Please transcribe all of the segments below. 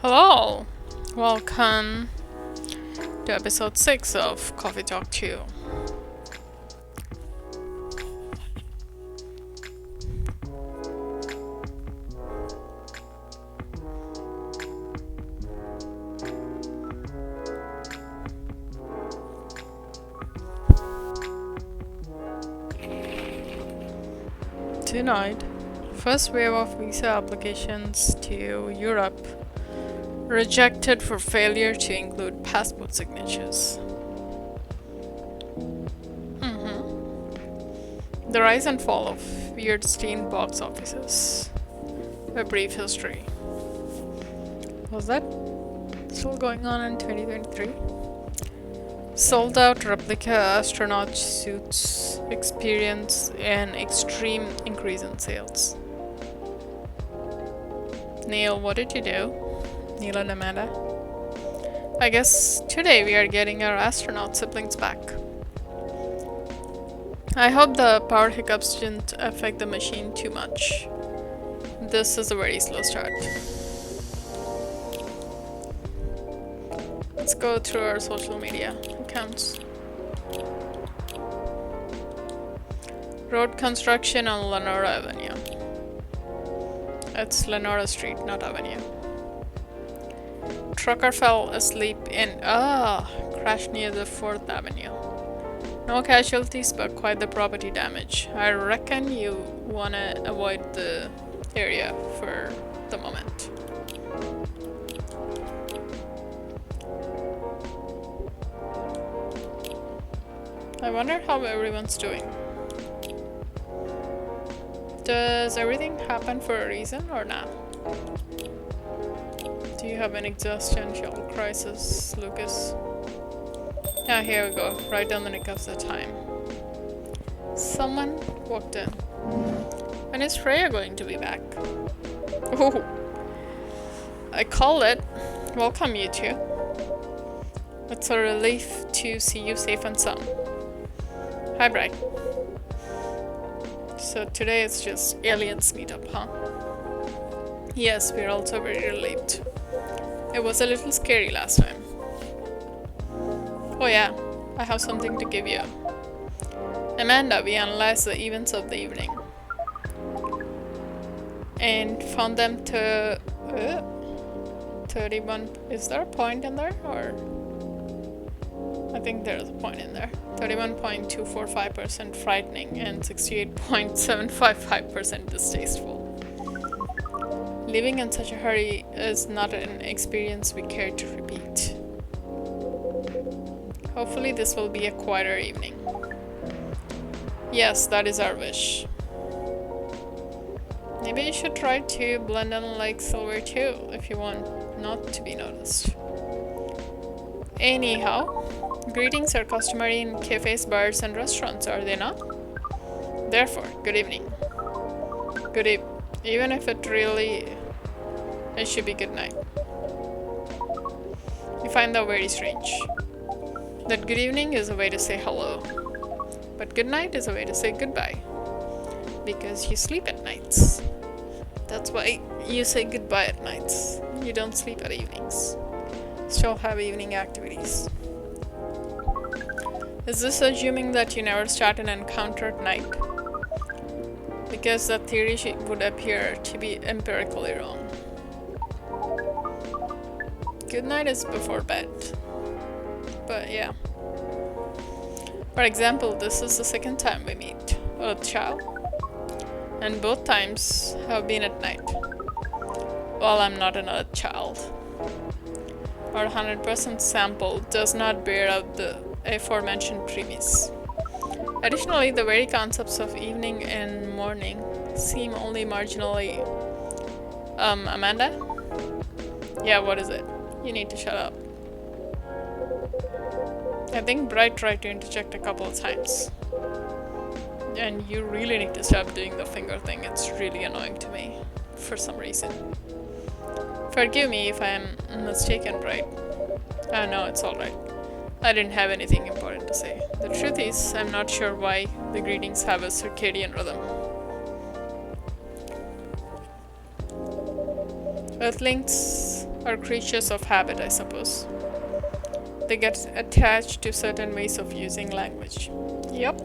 Hello! Welcome to episode 6 of Coffee Talk 2. Tonight, first wave of visa applications to Europe rejected for failure to include passport signatures. The rise and fall of Weirdstein box offices. A brief history. Was that still going on in 2023? Sold out replica astronaut suits experience an extreme increase in sales. Neil, what did you do? Neil and Amanda. I guess today we are getting our astronaut siblings back. I hope the power hiccups didn't affect the machine too much. This is a very slow start. Let's go through our social media accounts. Road construction on Lenora Avenue. It's Lenora Street, not Avenue. Trucker fell asleep in crash near the 4th Avenue. No casualties, but quite the property damage. I reckon you wanna avoid the area for the moment. I wonder how everyone's doing. Does everything happen for a reason or not? Do you have an existential crisis, Lucas? Ah, here we go. Right on the nick of the time. Someone walked in. When is Freya going to be back? Oh, I called it. Welcome, you two. It's a relief to see you safe and sound. Hi, Bright. So today it's just aliens meetup, huh? Yes, we're also very relieved. It was a little scary last time. Oh yeah, I have something to give you. Amanda, we analyzed the events of the evening and found them to 31. Is there a point in there, or I think there's a point in there. 31.245% frightening and 68.755% distasteful. Living in such a hurry is not an experience we care to repeat. Hopefully this will be a quieter evening. Yes, that is our wish. Maybe you should try to blend in like Silver too, if you want not to be noticed. Anyhow, greetings are customary in cafes, bars, and restaurants, are they not? Therefore, good evening. Even if it should be good night. You find that very strange. That good evening is a way to say hello, but good night is a way to say goodbye. Because you sleep at nights. That's why you say goodbye at nights. You don't sleep at evenings. Still have evening activities. Is this assuming that you never start an encounter at night? Because that theory would appear to be empirically wrong. Good night is before bed. But yeah. For example, this is the second time we meet, Earthchild. And both times have been at night. Well, I'm not an Earthchild. Our 100% sample does not bear out the aforementioned premise. Additionally, the very concepts of evening and morning seem only marginally... Amanda? Yeah, what is it? You need to shut up. I think Bright tried to interject a couple of times. And you really need to stop doing the finger thing. It's really annoying to me, for some reason. Forgive me if I am mistaken, Bright. No, it's alright. I didn't have anything important to say. The truth is, I'm not sure why the greetings have a circadian rhythm. Earthlings are creatures of habit, I suppose. They get attached to certain ways of using language. Yep.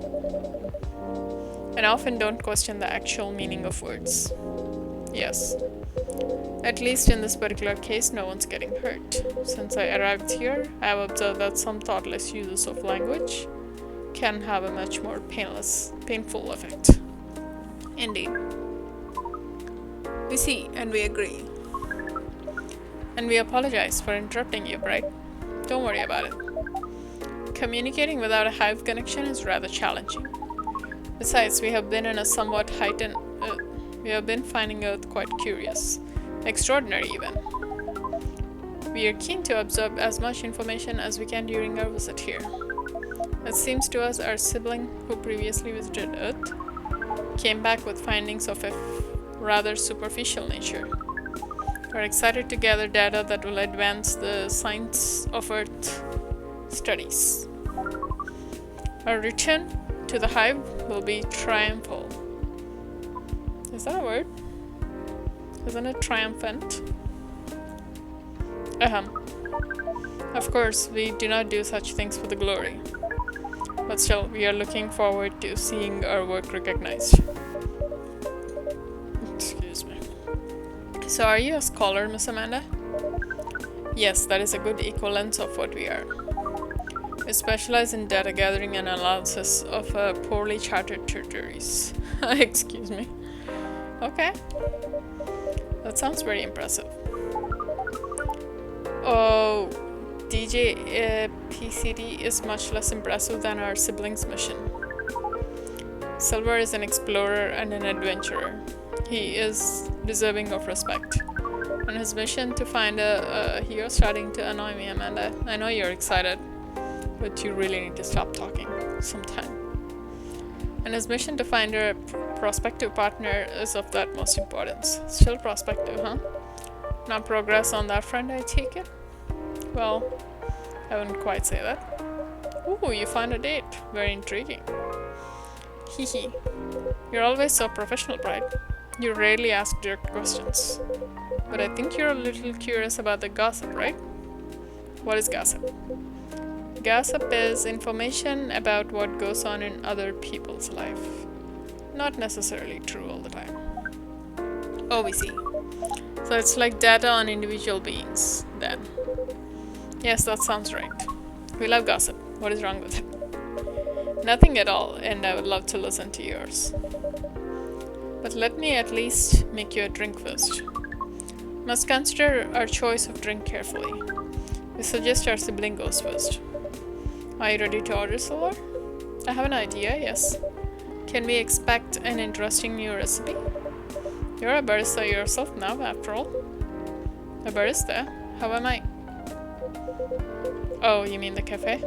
And often don't question the actual meaning of words. Yes. At least in this particular case, no one's getting hurt. Since I arrived here, I have observed that some thoughtless uses of language can have a much more painful effect. Indeed. We see and we agree. And we apologize for interrupting you, Bright. Don't worry about it. Communicating without a hive connection is rather challenging. Besides, we have been finding Earth quite curious. Extraordinary, even. We are keen to absorb as much information as we can during our visit here. It seems to us our sibling, who previously visited Earth, came back with findings of a rather superficial nature. We're excited to gather data that will advance the science of Earth studies. Our return to the hive will be triumphal. Is that a word? Isn't it triumphant? Of course, we do not do such things for the glory. But still, we are looking forward to seeing our work recognized. Excuse me. So are you a scholar, Miss Amanda? Yes, that is a good equivalence of what we are. We specialize in data gathering and analysis of poorly charted territories. Excuse me. Okay. That sounds very impressive. Oh, DJ PCD is much less impressive than our siblings' mission. Silver is an explorer and an adventurer. He is deserving of respect. On his mission to find you're starting to annoy me, Amanda. I know you're excited, but you really need to stop talking sometime. And his mission to find a prospective partner is of the utmost importance. Still prospective, huh? Not progress on that front, I take it? Well, I wouldn't quite say that. Ooh, you found a date. Very intriguing. Hehe. You're always so professional, Bright. You rarely ask direct questions. But I think you're a little curious about the gossip, right? What is gossip? Gossip is information about what goes on in other people's life. Not necessarily true all the time. Oh, we see. So it's like data on individual beings, then. Yes, that sounds right. We love gossip. What is wrong with it? Nothing at all, and I would love to listen to yours. But let me at least make you a drink first. Must consider our choice of drink carefully. We suggest our sibling goes first. Are you ready to order, Silver? I have an idea, yes. Can we expect an interesting new recipe? You're a barista yourself now, after all. A barista? How am I? Oh, you mean the cafe?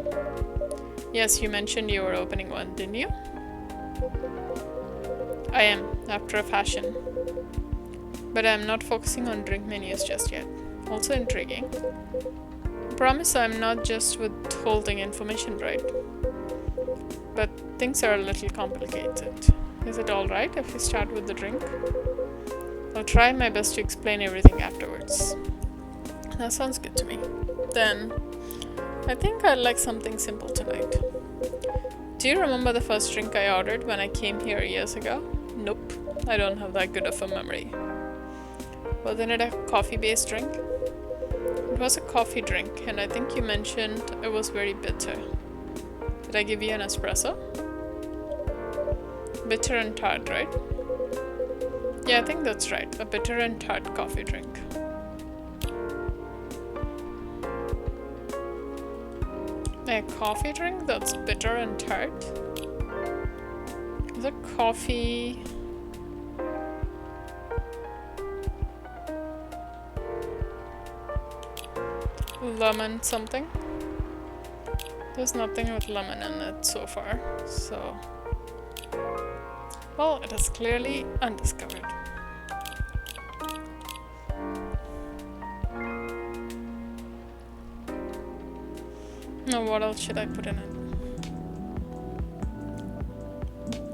Yes, you mentioned you were opening one, didn't you? I am, after a fashion. But I'm not focusing on drink menus just yet. Also intriguing. I promise I'm not just withholding information, right? But things are a little complicated. Is it alright if we start with the drink? I'll try my best to explain everything afterwards. That sounds good to me. Then, I think I'd like something simple tonight. Do you remember the first drink I ordered when I came here years ago? Nope, I don't have that good of a memory. Wasn't it a coffee-based drink? It was a coffee drink, and I think you mentioned it was very bitter. Did I give you an espresso? Bitter and tart, right? Yeah, I think that's right. A bitter and tart coffee drink. A coffee drink that's bitter and tart? Is it coffee? Lemon something? There's nothing with lemon in it so far, so... Well, it is clearly undiscovered. Now what else should I put in it?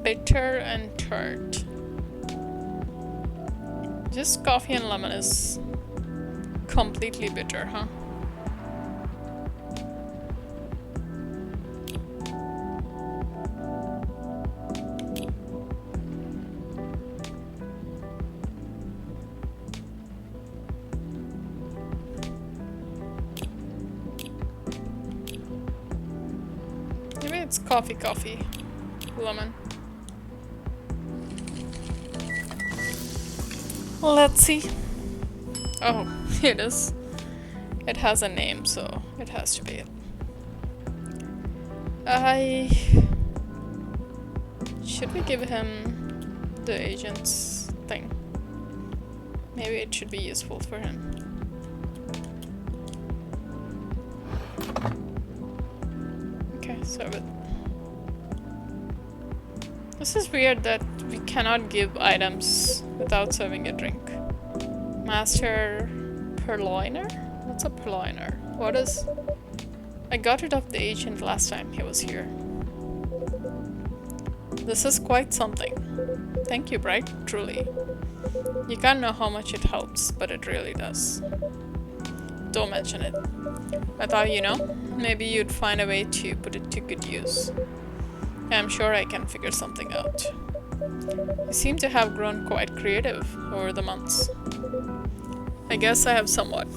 Bitter and tart. Just coffee and lemon is completely bitter, huh? Maybe it's coffee, lemon. Let's see. Oh, it is. It has a name, so it has to be it. Should we give him the agent's thing? Maybe it should be useful for him. Okay, serve it. This is weird that we cannot give items without serving a drink. Master Purloiner? What's a purloiner? What is... I got rid of the agent last time he was here. This is quite something. Thank you, Bright, truly. You can't know how much it helps, but it really does. Don't mention it. I thought, you know, maybe you'd find a way to put it to good use. I'm sure I can figure something out. You seem to have grown quite creative over the months. I guess I have somewhat.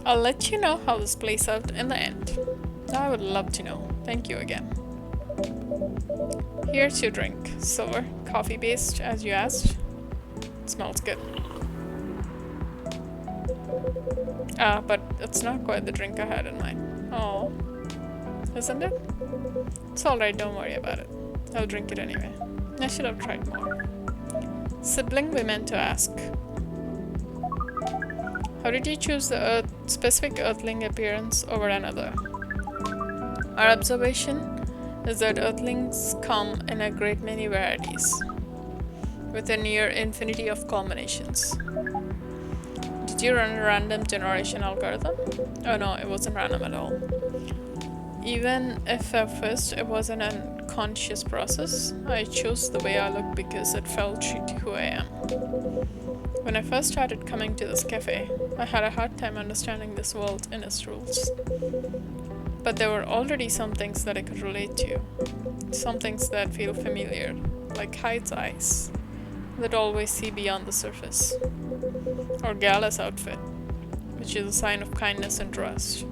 I'll let you know how this plays out in the end. I would love to know. Thank you again. Here's your drink. Silver, coffee based, as you asked. It smells good. But it's not quite the drink I had in mind. Oh, isn't it? It's alright, don't worry about it. I'll drink it anyway. I should have tried more. Sibling we meant to ask. How did you choose the specific Earthling appearance over another? Our observation is that Earthlings come in a great many varieties, with a near infinity of combinations. Did you run a random generation algorithm? Oh no, it wasn't random at all. Even if at first it was an unconscious process, I chose the way I look because it felt true to who I am. When I first started coming to this cafe, I had a hard time understanding this world and its rules. But there were already some things that I could relate to. Some things that feel familiar, like Hyde's eyes, that always see beyond the surface. Or Gala's outfit, which is a sign of kindness and trust.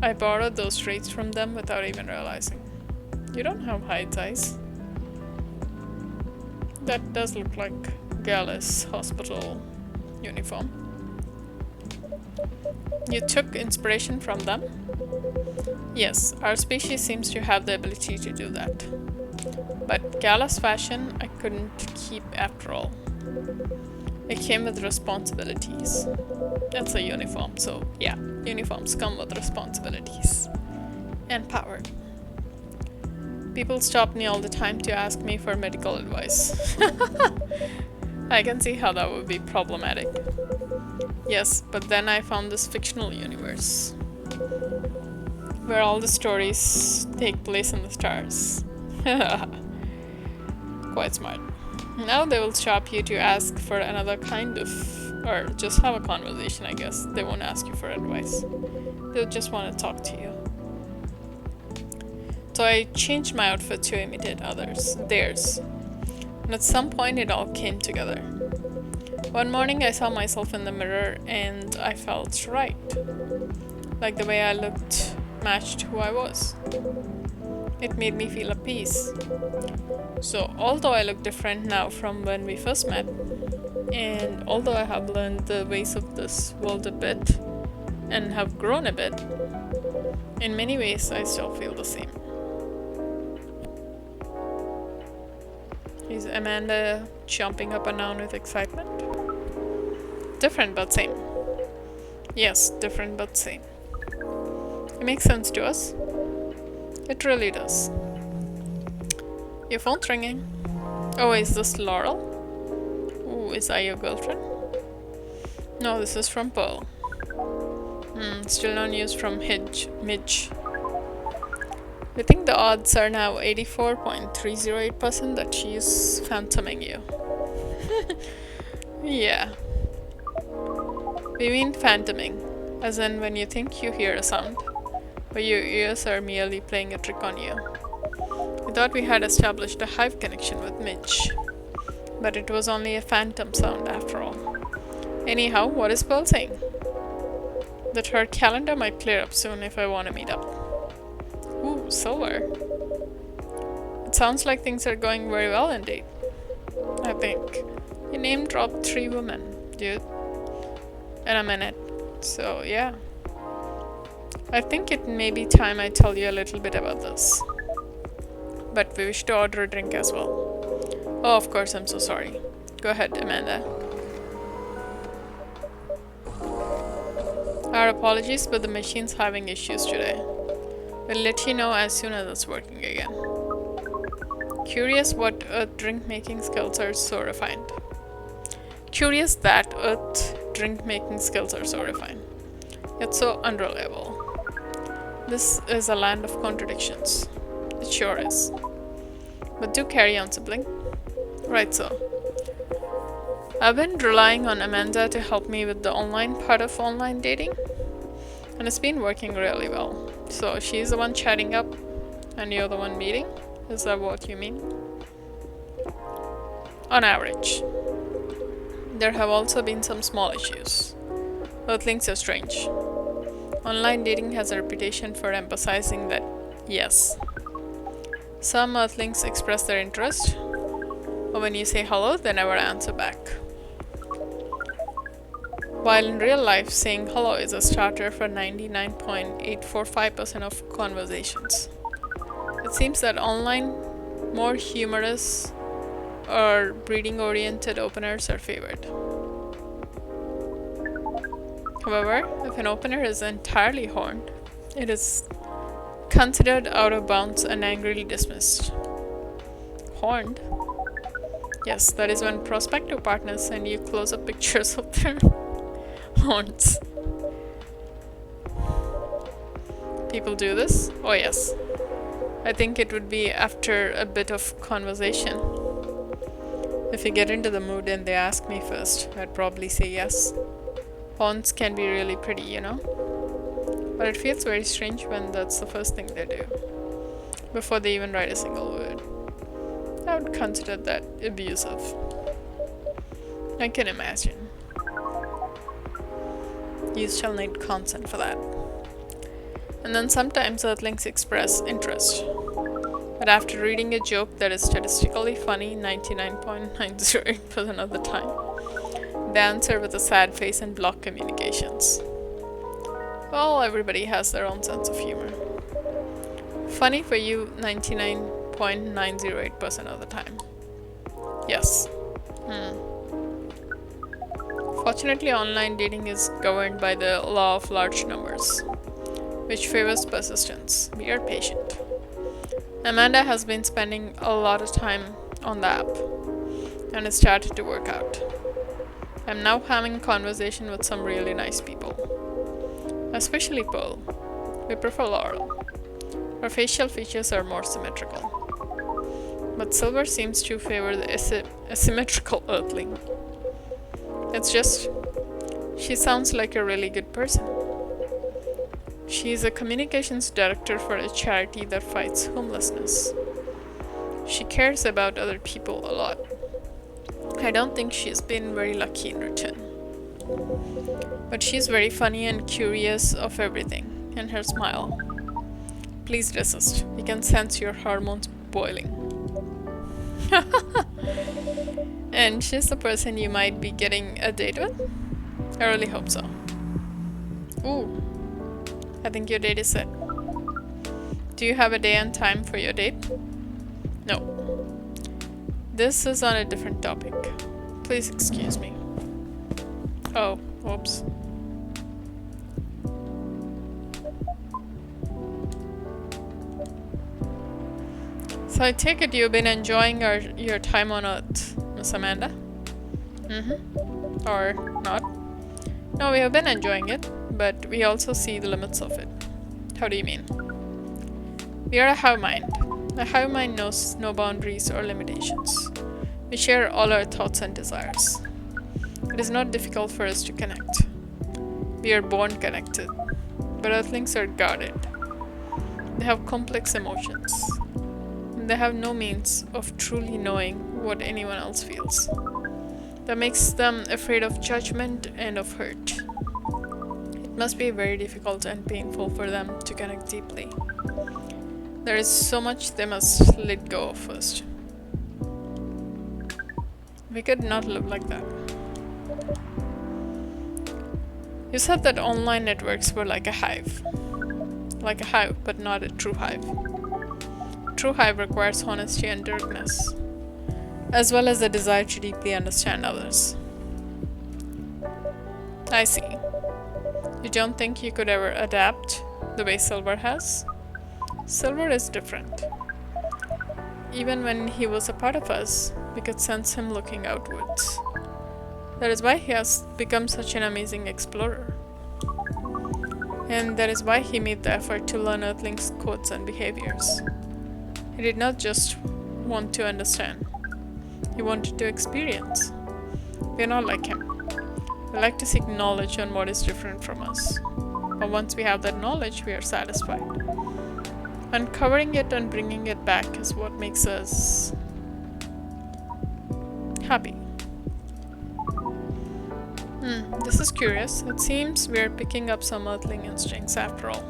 I borrowed those traits from them without even realizing. You don't have Hyde's eyes. That does look like Gala's hospital uniform. You took inspiration from them? Yes, our species seems to have the ability to do that. But Gala's fashion I couldn't keep after all. It came with responsibilities. That's a uniform, so yeah, uniforms come with responsibilities. And power. People stop me all the time to ask me for medical advice. I can see how that would be problematic. Yes, but then I found this fictional universe where all the stories take place in the stars. Quite smart. Now they will stop you to ask for another kind of, or just have a conversation, I guess. They won't ask you for advice. They'll just want to talk to you. So I changed my outfit to imitate theirs. And at some point it all came together. One morning I saw myself in the mirror and I felt right. Like the way I looked matched who I was. It made me feel at peace. So although I look different now from when we first met, and although I have learned the ways of this world a bit and have grown a bit, in many ways I still feel the same. Is Amanda jumping up and down with excitement? Different but same. Yes, different but same. It makes sense to us. It really does. Your phone's ringing. Oh, is this Laurel? Ooh, is that your girlfriend? No, this is from Pearl. Still no news from Midge. I think the odds are now 84.308% that she's phantoming you. Yeah. We mean phantoming, as in when you think you hear a sound, but your ears are merely playing a trick on you. We thought we had established a hive connection with Mitch, but it was only a phantom sound after all. Anyhow, what is Pearl saying? That her calendar might clear up soon if I want to meet up. Ooh, Silver. It sounds like things are going very well indeed. I think. You name dropped 3 women, dude. In a minute. So, yeah. I think it may be time I tell you a little bit about this. But we wish to order a drink as well. Oh, of course, I'm so sorry. Go ahead, Amanda. Our apologies, but the machine's having issues today. We'll let you know as soon as it's working again. Curious what Earth drink making skills are so refined. Curious that Earth drink making skills are so refined. It's so unreliable. This is a land of contradictions. It sure is. But do carry on, sibling. Right, so. I've been relying on Amanda to help me with the online part of online dating, and it's been working really well. So she's the one chatting up, and you're the one meeting? Is that what you mean? On average. There have also been some small issues. Earthlings are strange. Online dating has a reputation for emphasizing that, yes. Some Earthlings express their interest, but when you say hello, they never answer back. While in real life, saying hello is a starter for 99.845% of conversations. It seems that online, more humorous or breeding-oriented openers are favored. However, if an opener is entirely horned, it is considered out of bounds and angrily dismissed. Horned? Yes, that is when prospective partners send you close-up pictures of their horns. People do this? Oh yes. I think it would be after a bit of conversation. If you get into the mood and they ask me first, I'd probably say yes. Horns can be really pretty, you know? But it feels very strange when that's the first thing they do, before they even write a single word. I would consider that abusive. I can imagine. You shall need consent for that. And then sometimes Earthlings express interest. But after reading a joke that is statistically funny 99.908% of the time, they answer with a sad face and block communications. Well, everybody has their own sense of humor. Funny for you 99.908% of the time. Yes. Fortunately, online dating is governed by the law of large numbers, which favors persistence. We are patient. Amanda has been spending a lot of time on the app, and it started to work out. I'm now having a conversation with some really nice people. Especially Pearl. We prefer Laurel. Her facial features are more symmetrical. But Silver seems to favor the asymmetrical Earthling. It's just, she sounds like a really good person. She is a communications director for a charity that fights homelessness. She cares about other people a lot. I don't think she's been very lucky in return. But she's very funny and curious of everything, and her smile. Please resist. We can sense your hormones boiling. And she's the person you might be getting a date with? I really hope so. Ooh. I think your date is set. Do you have a day and time for your date? No. This is on a different topic. Please excuse me. Oh, whoops. So I take it you've been enjoying your time on Earth, Miss Amanda? Or not? No, we have been enjoying it, but we also see the limits of it. How do you mean? We are a hive mind. A hive mind knows no boundaries or limitations. We share all our thoughts and desires. It is not difficult for us to connect. We are born connected, but Earthlings are guarded. They have complex emotions, and they have no means of truly knowing what anyone else feels. That makes them afraid of judgment and of hurt. It must be very difficult and painful for them to connect deeply. There is so much they must let go of first. We could not live like that. You said that online networks were like a hive. Like a hive, but not a true hive. True hive requires honesty and directness, as well as a desire to deeply understand others. I see. You don't think you could ever adapt the way Silver has? Silver is different. Even when he was a part of us, we could sense him looking outwards. That is why he has become such an amazing explorer. And that is why he made the effort to learn Earthlings' codes and behaviors. He did not just want to understand, he wanted to experience. We are not like him. We like to seek knowledge on what is different from us. But once we have that knowledge, we are satisfied. Uncovering it and bringing it back is what makes us happy. This is curious. It seems we are picking up some Earthling instincts after all.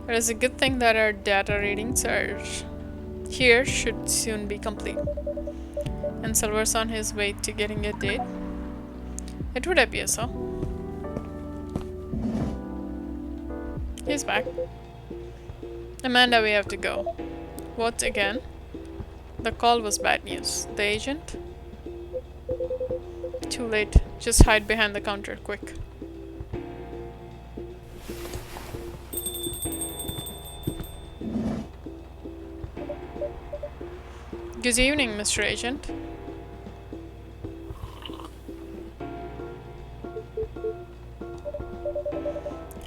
It is a good thing that our data readings are here should soon be complete. And Silver's on his way to getting a date. It would appear so. He's back. Amanda, we have to go. What again? The call was bad news. The agent? Too late. Just hide behind the counter, quick. Good evening, Mr. Agent.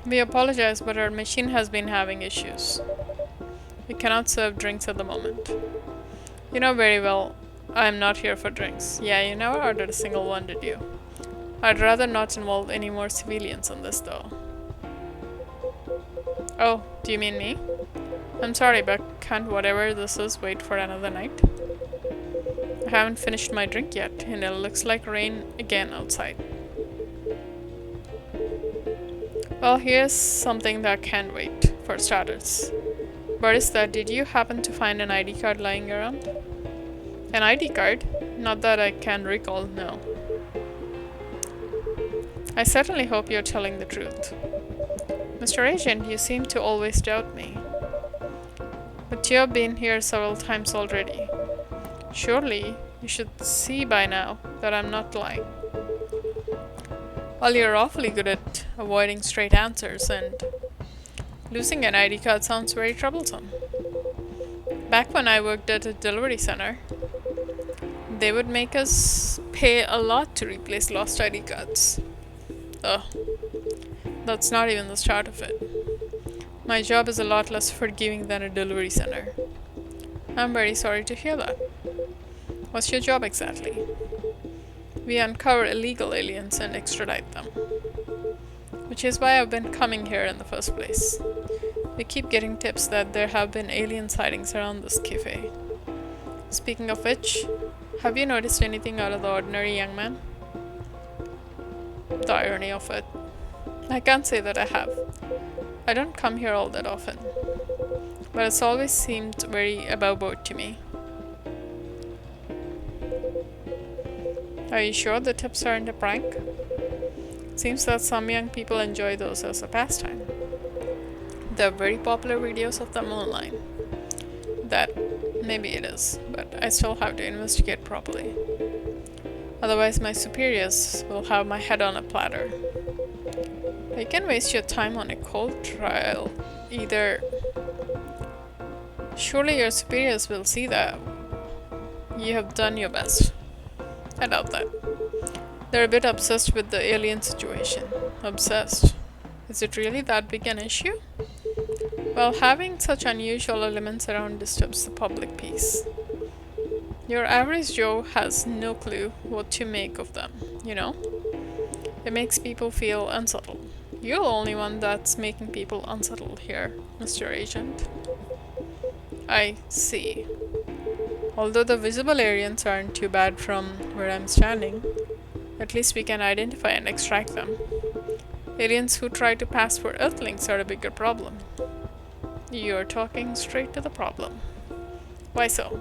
We apologize, but our machine has been having issues. We cannot serve drinks at the moment. You know very well I am not here for drinks. Yeah, you never ordered a single one, did you? I'd rather not involve any more civilians in this, though. Oh, do you mean me? I'm sorry, but can't whatever this is wait for another night? I haven't finished my drink yet, and it looks like rain again outside. Well, here's something that can't wait, for starters. Barista, did you happen to find an ID card lying around? An ID card? Not that I can recall, no. I certainly hope you're telling the truth. Mr. Agent, you seem to always doubt me. But you have been here several times already. Surely, you should see by now that I'm not lying. Well, you're awfully good at avoiding straight answers, and losing an ID card sounds very troublesome. Back when I worked at a delivery center, they would make us pay a lot to replace lost ID cards. Ugh. That's not even the start of it. My job is a lot less forgiving than a delivery center. I'm very sorry to hear that. What's your job exactly? We uncover illegal aliens and extradite them. Which is why I've been coming here in the first place. We keep getting tips that there have been alien sightings around this cafe. Speaking of which, have you noticed anything out of the ordinary, young man? The irony of it. I can't say that I have. I don't come here all that often. But it's always seemed very above board to me. Are you sure the tips aren't a prank? Seems that some young people enjoy those as a pastime. There are very popular videos of them online. That maybe it is, but I still have to investigate properly. Otherwise my superiors will have my head on a platter. You can waste your time on a cold trial. Either surely your superiors will see that you have done your best. I doubt that. They're a bit obsessed with the alien situation. Obsessed. Is it really that big an issue? Well, having such unusual elements around disturbs the public peace. Your average Joe has no clue what to make of them, you know? It makes people feel unsettled. You're the only one that's making people unsettled here, Mr. Agent. I see. Although the visible aliens aren't too bad from where I'm standing, at least we can identify and extract them. Aliens who try to pass for Earthlings are a bigger problem. You're talking straight to the problem. Why so?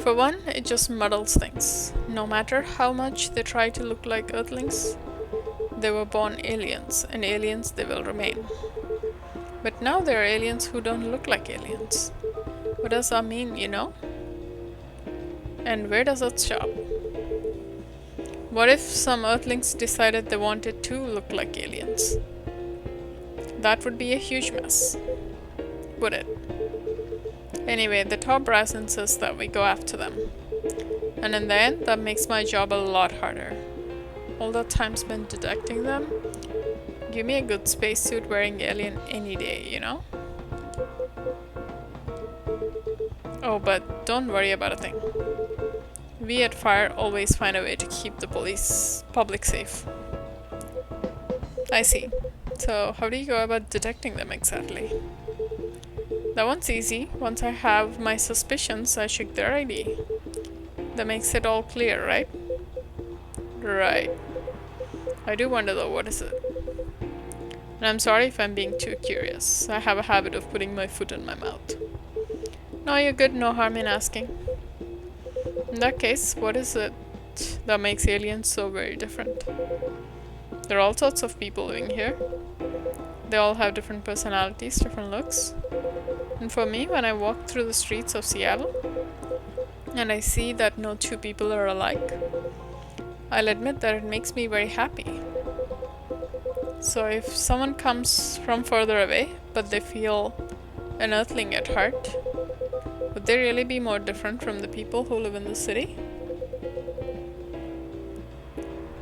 For one, it just muddles things. No matter how much they try to look like Earthlings, they were born aliens, and aliens they will remain. But now there are aliens who don't look like aliens. What does that mean, you know? And where does it stop? What if some Earthlings decided they wanted to look like aliens? That would be a huge mess, would it? Anyway, the top brass insists that we go after them. And in the end, that makes my job a lot harder. All that time spent detecting them, give me a good spacesuit wearing alien any day, you know? Oh, but don't worry about a thing. We at Fire always find a way to keep the public safe. I see. So, how do you go about detecting them exactly? That one's easy. Once I have my suspicions, I check their ID. That makes it all clear, right? Right. I do wonder though, what is it? And I'm sorry if I'm being too curious. I have a habit of putting my foot in my mouth. No, you're good. No harm in asking. In that case, what is it that makes aliens so very different? There are all sorts of people living here. They all have different personalities, different looks. And for me, when I walk through the streets of Seattle and I see that no two people are alike, I'll admit that it makes me very happy. So if someone comes from further away, but they feel an Earthling at heart, would they really be more different from the people who live in the city?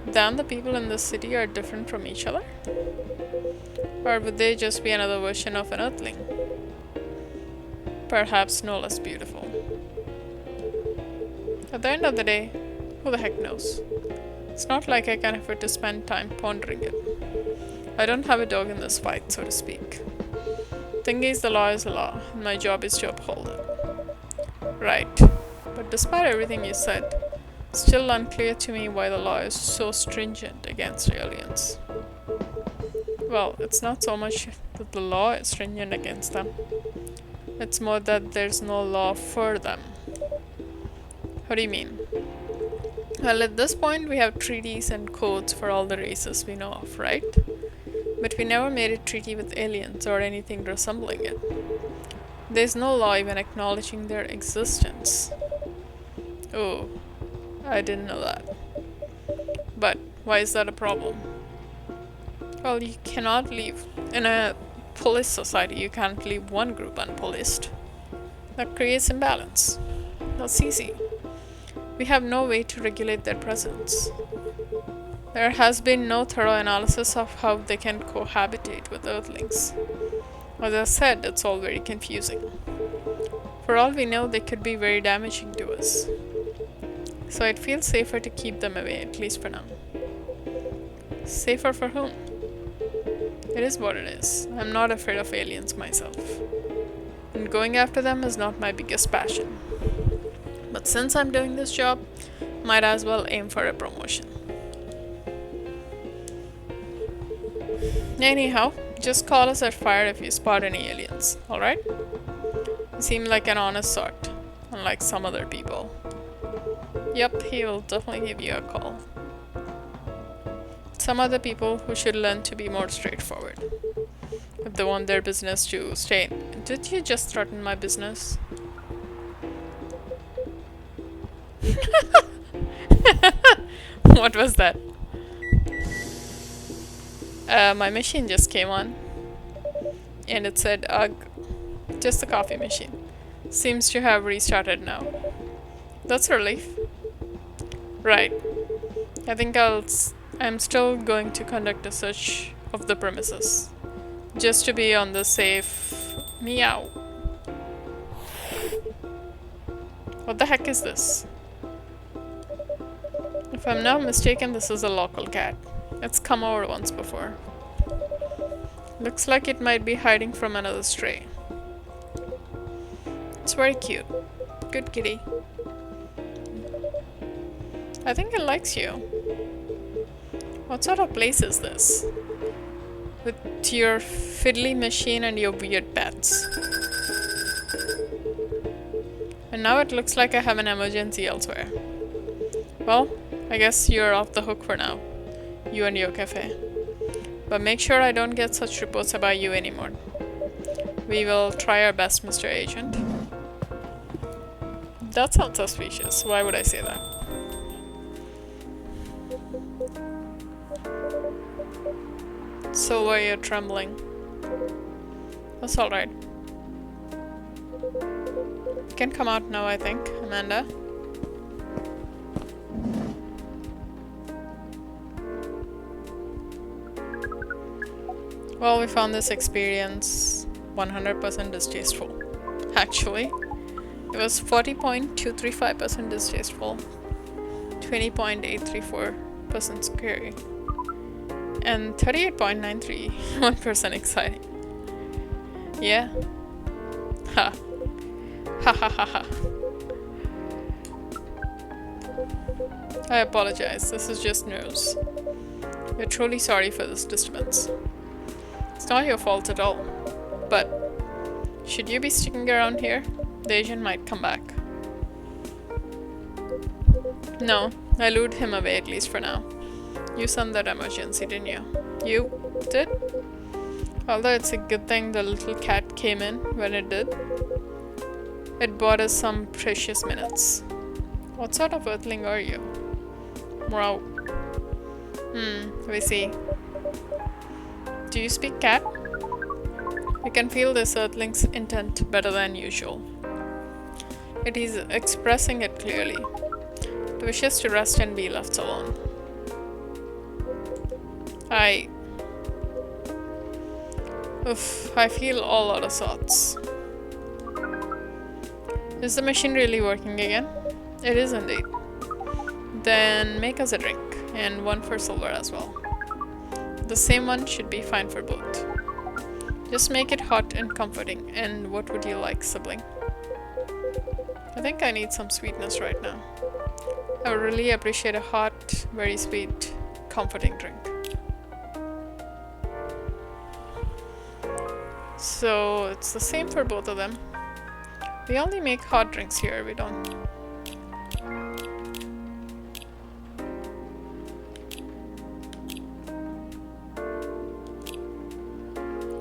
Than the people in the city are different from each other? Or would they just be another version of an Earthling? Perhaps no less beautiful. At the end of the day, who the heck knows? It's not like I can afford to spend time pondering it. I don't have a dog in this fight, so to speak. Thing is, the law is the law, and my job is to uphold it. Right. But despite everything you said, it's still unclear to me why the law is so stringent against aliens. Well, it's not so much that the law is stringent against them. It's more that there's no law for them. How do you mean? Well, at this point we have treaties and codes for all the races we know of, right? But we never made a treaty with aliens or anything resembling it. There's no law even acknowledging their existence. Oh, I didn't know that. But why is that a problem? Well, you cannot leave. In a police society, you can't leave one group unpoliced. That creates imbalance. That's easy. We have no way to regulate their presence. There has been no thorough analysis of how they can cohabitate with Earthlings. As I said, it's all very confusing. For all we know, they could be very damaging to us. So it feels safer to keep them away, at least for now. Safer for whom? It is what it is. I'm not afraid of aliens myself. And going after them is not my biggest passion. But since I'm doing this job, might as well aim for a promotion. Anyhow, just call us at Fire if you spot any aliens, alright? You seem like an honest sort, unlike some other people. Yep, he will definitely give you a call. Some other people who should learn to be more straightforward. If they want their business to stay. Did you just threaten my business? What was that? My machine just came on. And it said, ugh. Just the coffee machine. Seems to have restarted now. That's a relief. Right. I think I'm still going to conduct a search of the premises. Just to be on the safe. Meow. What the heck is this? If I'm not mistaken, this is a local cat. It's come over once before. Looks like it might be hiding from another stray. It's very cute. Good kitty. I think it likes you. What sort of place is this? With your fiddly machine and your weird pets. And now it looks like I have an emergency elsewhere. Well, I guess you're off the hook for now. You and your cafe. But make sure I don't get such reports about you anymore. We will try our best, Mr. Agent. That sounds suspicious. Why would I say that? Silver, you're trembling. That's alright. You can come out now, I think, Amanda. Well, we found this experience 100% distasteful. Actually, it was 40.235% distasteful, 20.834% scary, and 38.931% exciting. Yeah. Ha. Ha ha ha ha. I apologize, this is just news. We're truly sorry for this disturbance. It's not your fault at all, but should you be sticking around here, the agent might come back. No, I lured him away at least for now. You sent that emergency, didn't you? You did? Although it's a good thing the little cat came in when it did. It bought us some precious minutes. What sort of earthling are you? Wow. We see. Do you speak cat? You can feel this earthling's intent better than usual. It is expressing it clearly. It wishes to rest and be left alone. I feel all out of sorts. Is the machine really working again? It is indeed. Then make us a drink, and one for Silver as well. The same one should be fine for both. Just make it hot and comforting. And what would you like, sibling? I think I need some sweetness right now. I would really appreciate a hot, very sweet, comforting drink. So it's the same for both of them. We only make hot drinks here, we don't.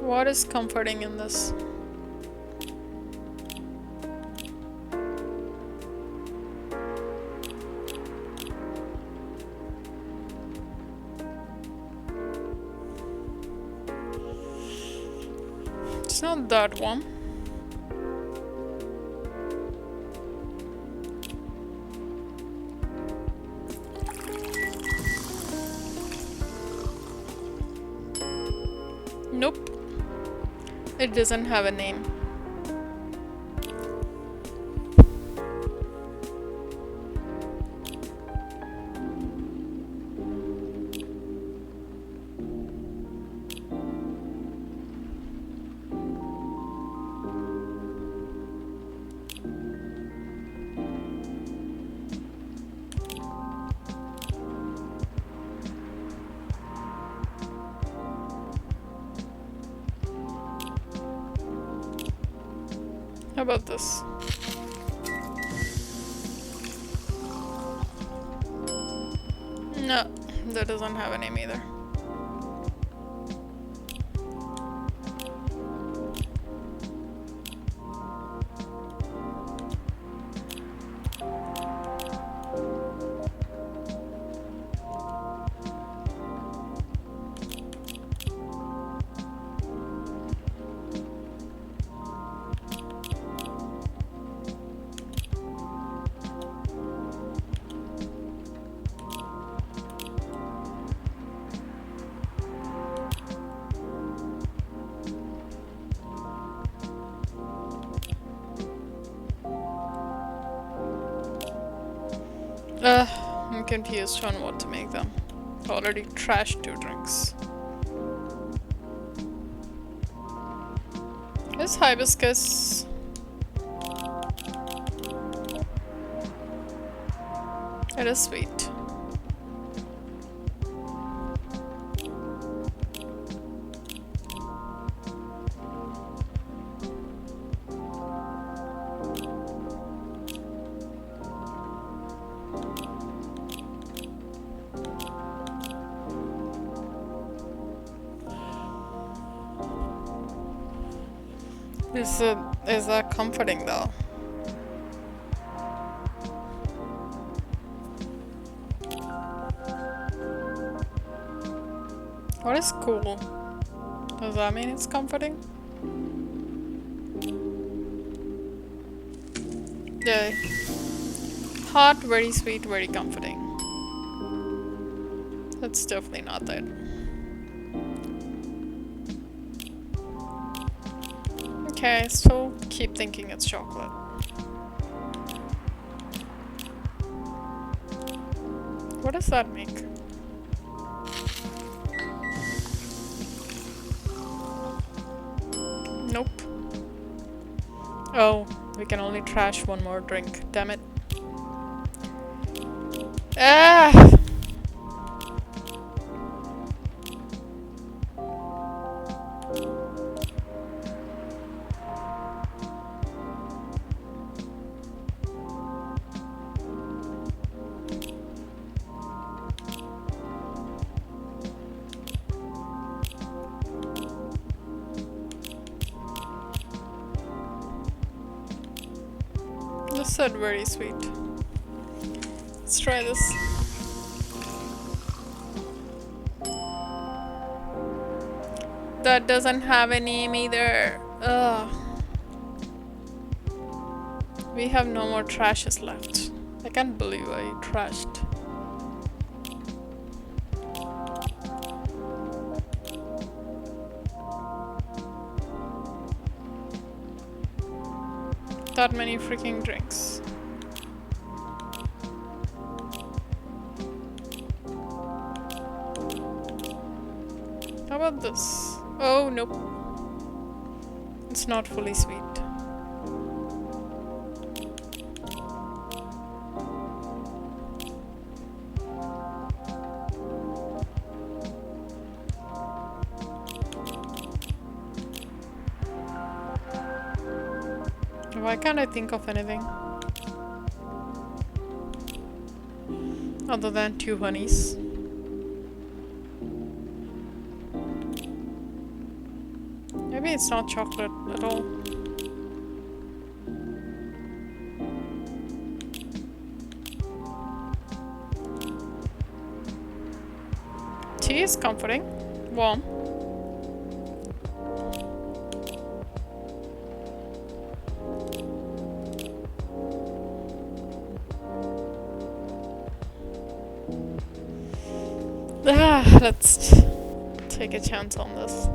What is comforting in this? It's not that warm. Nope. It doesn't have a name. How about this? No, that doesn't have a name either. I'm confused on what to make them. Already trashed 2 drinks. This hibiscus. It is sweet. Is that comforting though? What is cool? Does that mean it's comforting? Yeah. Hot, very sweet, very comforting. That's definitely not that. Okay, I still keep thinking it's chocolate. What does that make? Nope. Oh, we can only trash 1 more drink. Damn it. Ah! This said very sweet. Let's try this. That doesn't have a name either. Ugh. We have no more trashes left. I can't believe I trashed. That many freaking drinks. How about this? Oh, nope. It's not fully sweet. Why can't I think of anything other than 2 honeys? Maybe it's not chocolate at all. Tea is comforting, warm. Let's take a chance on this.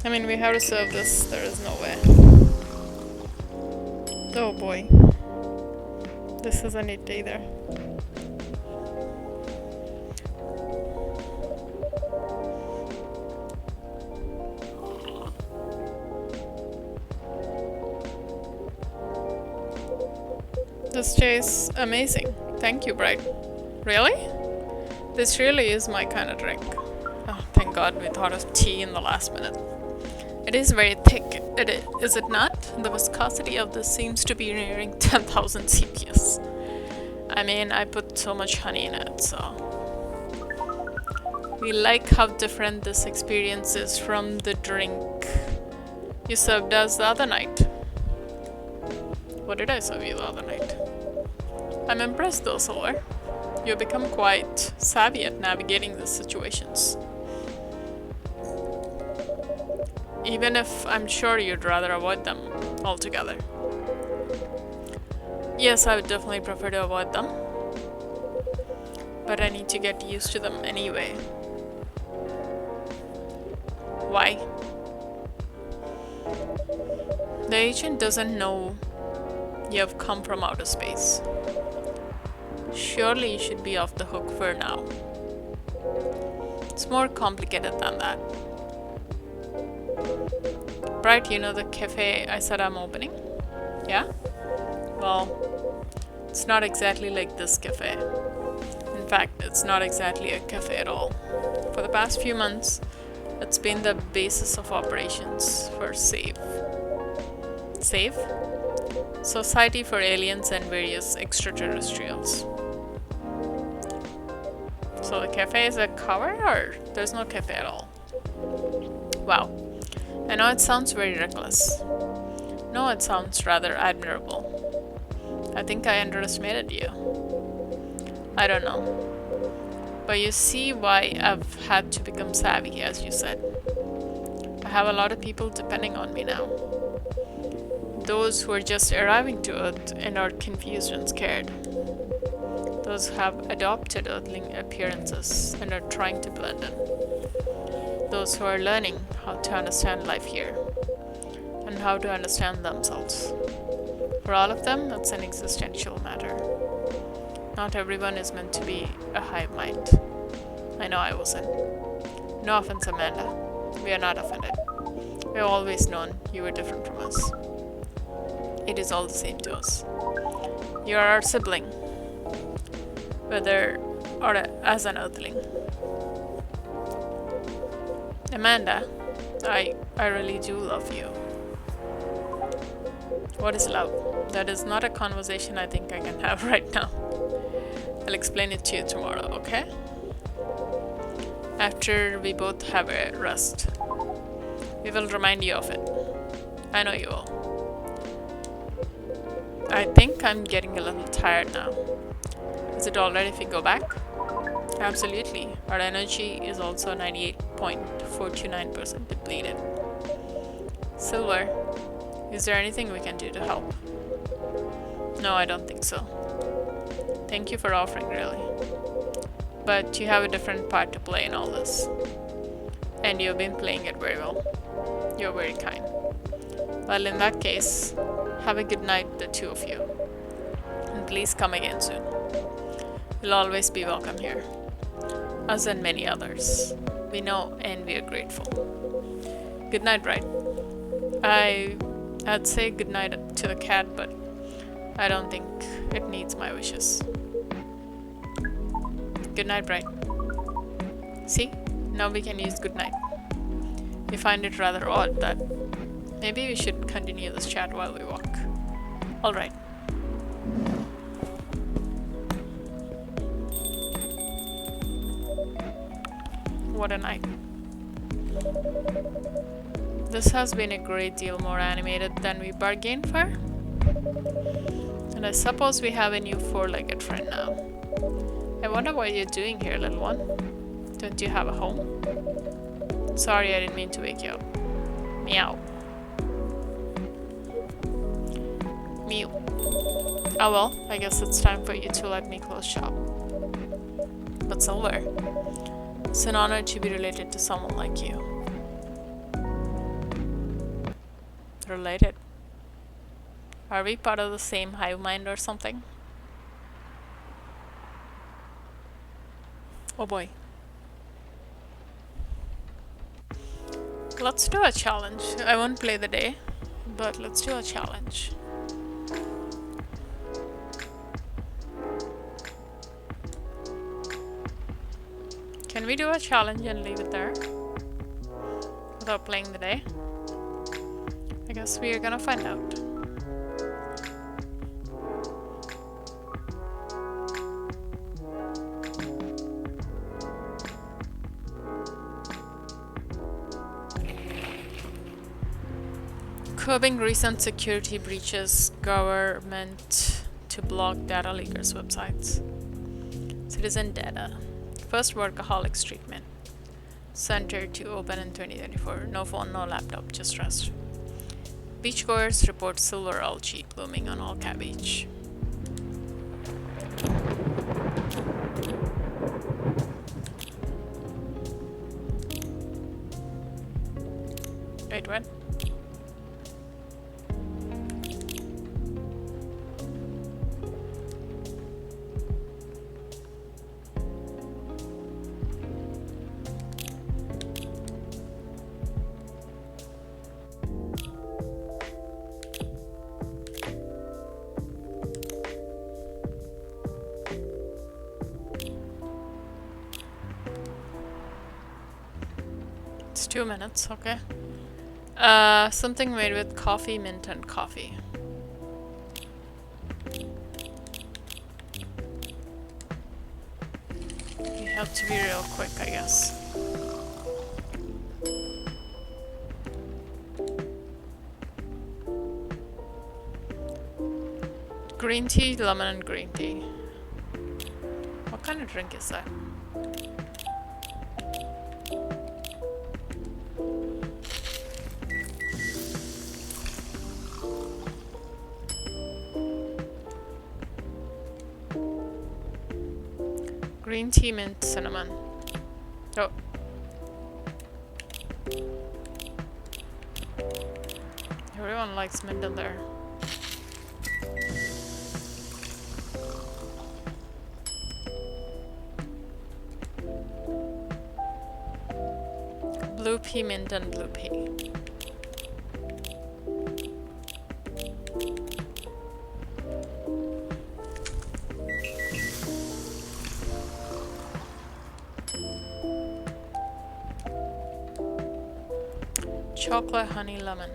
I mean, we have to serve this, there is no way. Oh boy. This isn't it either. This tastes amazing. Thank you, Bright. Really? This really is my kind of drink. Oh, thank God we thought of tea in the last minute. It is very thick, is it not? The viscosity of this seems to be nearing 10,000 CPS. I mean, I put so much honey in it, so... We like how different this experience is from the drink you served us the other night. What did I serve you the other night? I'm impressed though, Silver. You've become quite savvy at navigating these situations. Even if I'm sure you'd rather avoid them altogether. Yes, I would definitely prefer to avoid them. But I need to get used to them anyway. Why? The agent doesn't know you have come from outer space. Surely you should be off the hook for now. It's more complicated than that. Right, you know the cafe I said I'm opening? Yeah? Well, it's not exactly like this cafe. In fact, it's not exactly a cafe at all. For the past few months, it's been the basis of operations for SAVE. SAVE? Society for Aliens and Various Extraterrestrials. So the cafe is a cover, or there's no cafe at all? Wow. I know it sounds very reckless. No, it sounds rather admirable. I think I underestimated you. I don't know. But you see why I've had to become savvy, as you said. I have a lot of people depending on me now. Those who are just arriving to Earth and are confused and scared. Those who have adopted Earthling appearances and are trying to blend in. Those who are learning how to understand life here and how to understand themselves. For all of them, it's an existential matter. Not everyone is meant to be a hive mind. I know I wasn't. No offense, Amanda. We are not offended. We have always known you were different from us. It is all the same to us. You are our sibling, whether or as an earthling. Amanda, I really do love you. What is love? That is not a conversation I think I can have right now. I'll explain it to you tomorrow, okay? After we both have a rest. We will remind you of it. I know you will. I think I'm getting a little tired now. Is it alright if we go back? Absolutely. Our energy is also 98.429% depleted. Silver, is there anything we can do to help? No, I don't think so. Thank you for offering, really. But you have a different part to play in all this. And you've been playing it very well. You're very kind. Well, in that case, have a good night, the two of you. And please come again soon. You'll always be welcome here. Us and many others. We know and we are grateful. Good night, right? I'd say good night to the cat, but I don't think it needs my wishes. Good night, Bright. See? Now we can use good night. We find it rather odd that maybe we should continue this chat while we walk. Alright. What a night. This has been a great deal more animated than we bargained for. And I suppose we have a new four-legged friend now. I wonder what you're doing here, little one. Don't you have a home? Sorry, I didn't mean to wake you up. Meow. Mew. Oh well, I guess it's time for you to let me close shop. But Silver, it's an honor to be related to someone like you. Related? Are we part of the same hive mind or something? Oh boy. Let's do a challenge. I won't play the day, but let's do a challenge. Can we do a challenge and leave it there? Without playing the day? I guess we are gonna find out. Curbing recent security breaches, government to block data leakers' websites. Citizen data. First workaholics treatment. Center to open in 2024. No phone, no laptop, just rest. Beachgoers report silver algae blooming on all cabbage. Wait, what? It's 2 minutes, okay. Something made with coffee, mint, and coffee. You have to be real quick, I guess. Green tea, lemon, and green tea. What kind of drink is that? Green tea, mint, cinnamon. Oh. Everyone likes mint in there. Blue pea, mint, and blue pea. Chocolate, honey, lemon.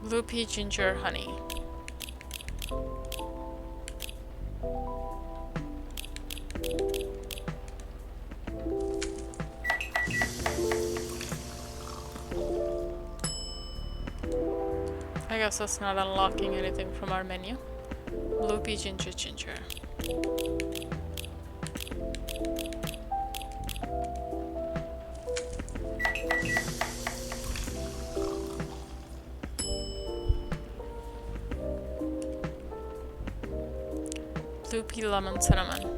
Blue pea, ginger, honey. I guess that's not unlocking anything from our menu. Blue pea, ginger, ginger. Blue pea, lemon, cinnamon.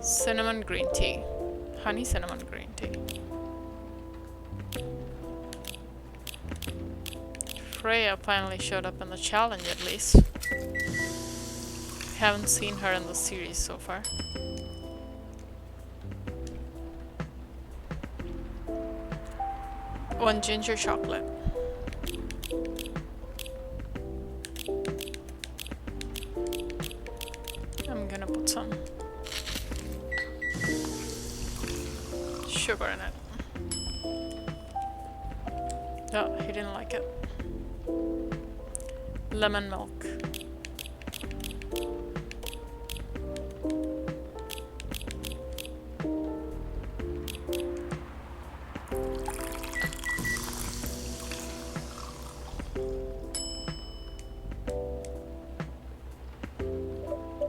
Cinnamon green tea. Honey cinnamon green tea. Freya finally showed up in the challenge at least. Haven't seen her in the series so far. One ginger chocolate. I'm gonna put some sugar in it. Oh, he didn't like it. Lemon milk.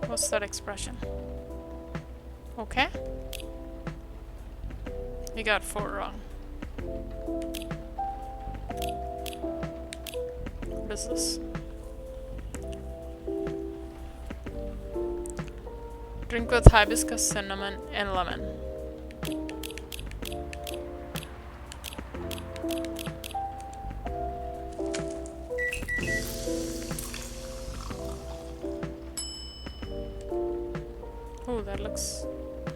What's that expression? Okay. You got 4 wrong. What is this? Drink with hibiscus, cinnamon, and lemon. Oh, that looks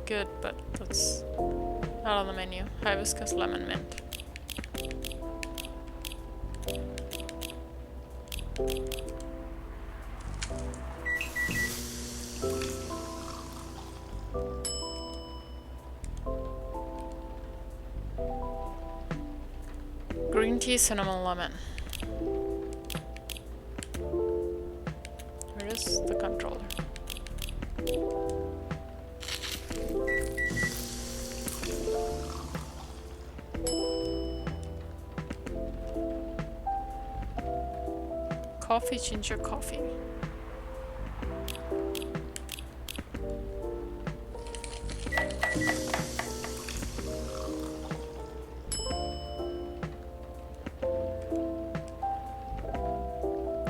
good, but that's not on the menu. Hibiscus, lemon, mint. Green tea, cinnamon, lemon. Where is the controller? Coffee, ginger coffee.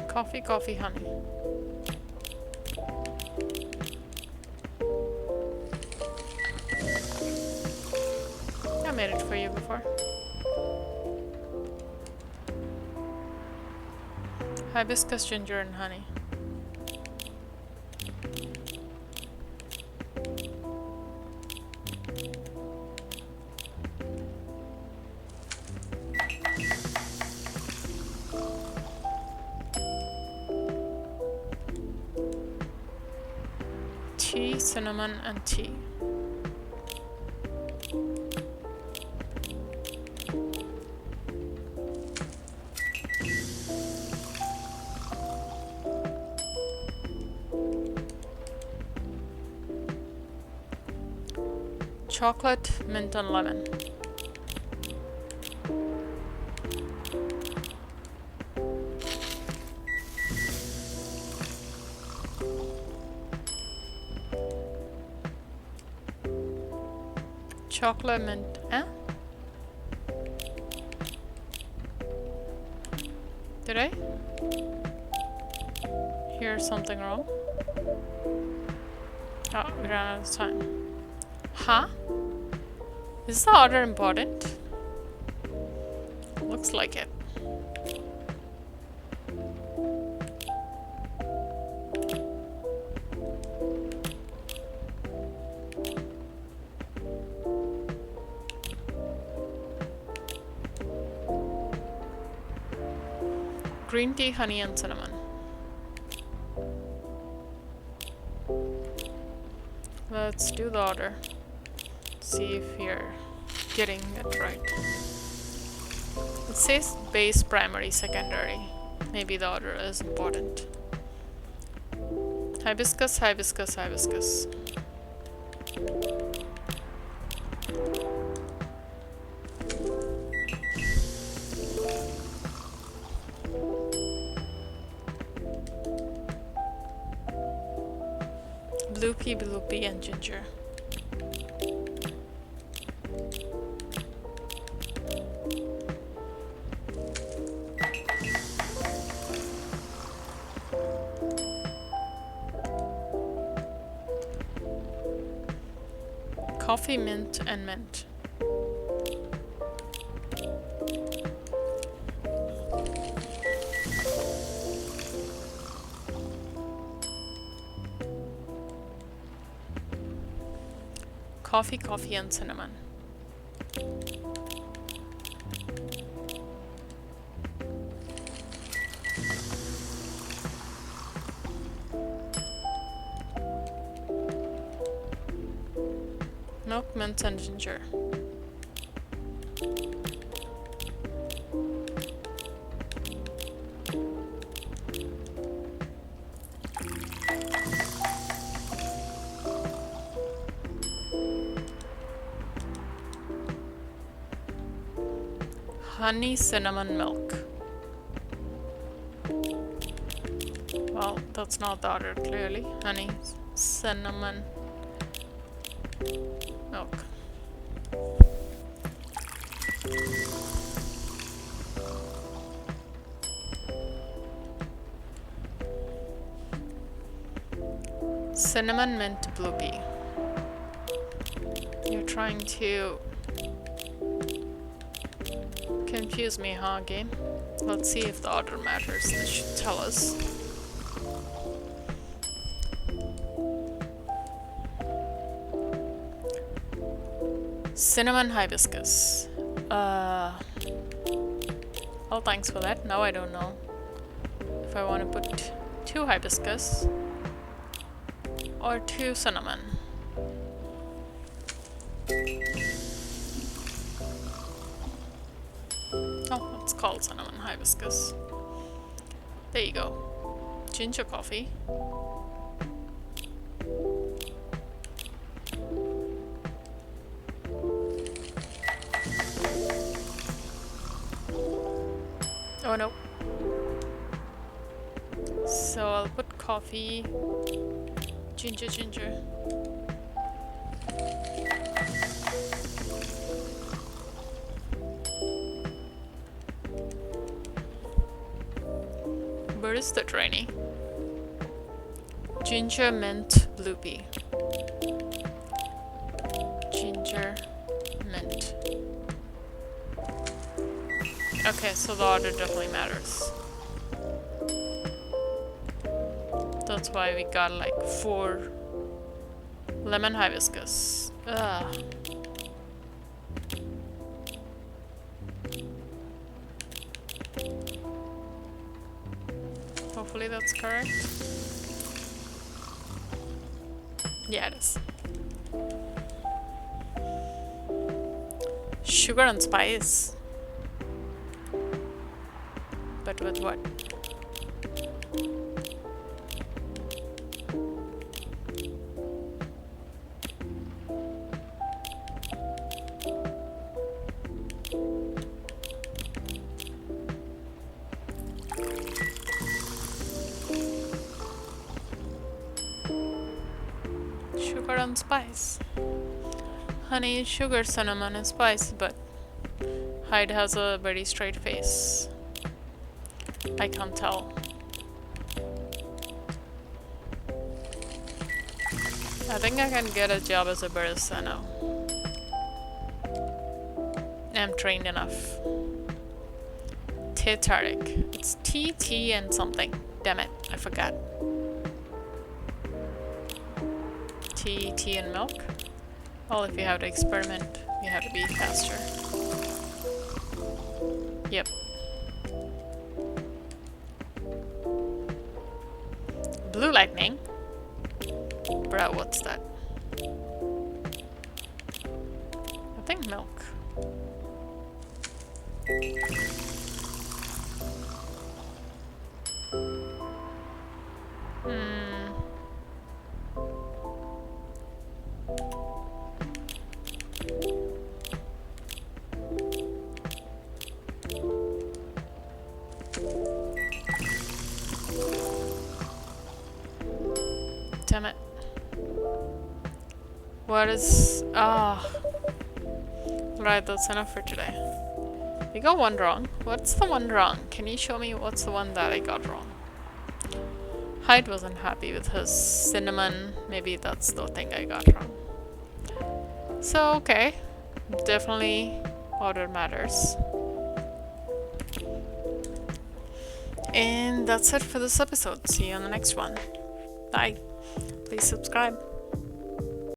Coffee, coffee, honey. made it for you before. Hibiscus, ginger, and honey. Tea, cinnamon, and tea. Chocolate, mint, and lemon. Chocolate, mint, Did I hear something wrong? Oh, we ran out of time. Huh? Is the order important? Looks like it. Green tea, honey, and cinnamon. Let's do the order. See if you're getting it right. It says base, primary, secondary. Maybe the order is important. Hibiscus, hibiscus, hibiscus. Blue pea, and ginger. Coffee, mint, and mint. Coffee, coffee, and cinnamon. Milk, mint, and ginger. Honey, cinnamon, milk. Well, that's not the order clearly. Honey, cinnamon, milk. Cinnamon, mint, blue pea. You're trying to confuse me, huh, game? Let's see if the order matters. This should tell us. Cinnamon, hibiscus. Well, thanks for that. Now I don't know if I want to put 2 hibiscus or 2 cinnamon. Oh, it's called cinnamon hibiscus. There you go. Ginger coffee. Oh no. So I'll put coffee, ginger. Where is the trainee? Ginger, mint, blue pea. Ginger, mint. Okay, so the order definitely matters. That's why we got like 4 lemon hibiscus. Ugh. Hopefully that's correct. Yeah, it is. Sugar and spice. But with what? Sugar and spice. Honey, sugar, cinnamon, and spice, but Hyde has a very straight face. I can't tell. I think I can get a job as a barista now. I'm trained enough. Tarek. It's T and something. Damn it, I forgot. Tea and milk? Well, if you have to experiment, you have to be faster. Yep. Blue lightning? Bruh, what's that? I think milk. Damn it. What is... Right, that's enough for today. We got one wrong. What's the one wrong? Can you show me what's the one that I got wrong? Hyde wasn't happy with his cinnamon. Maybe that's the thing I got wrong. So, okay. Definitely order matters. And that's it for this episode. See you on the next one. Bye. Please subscribe.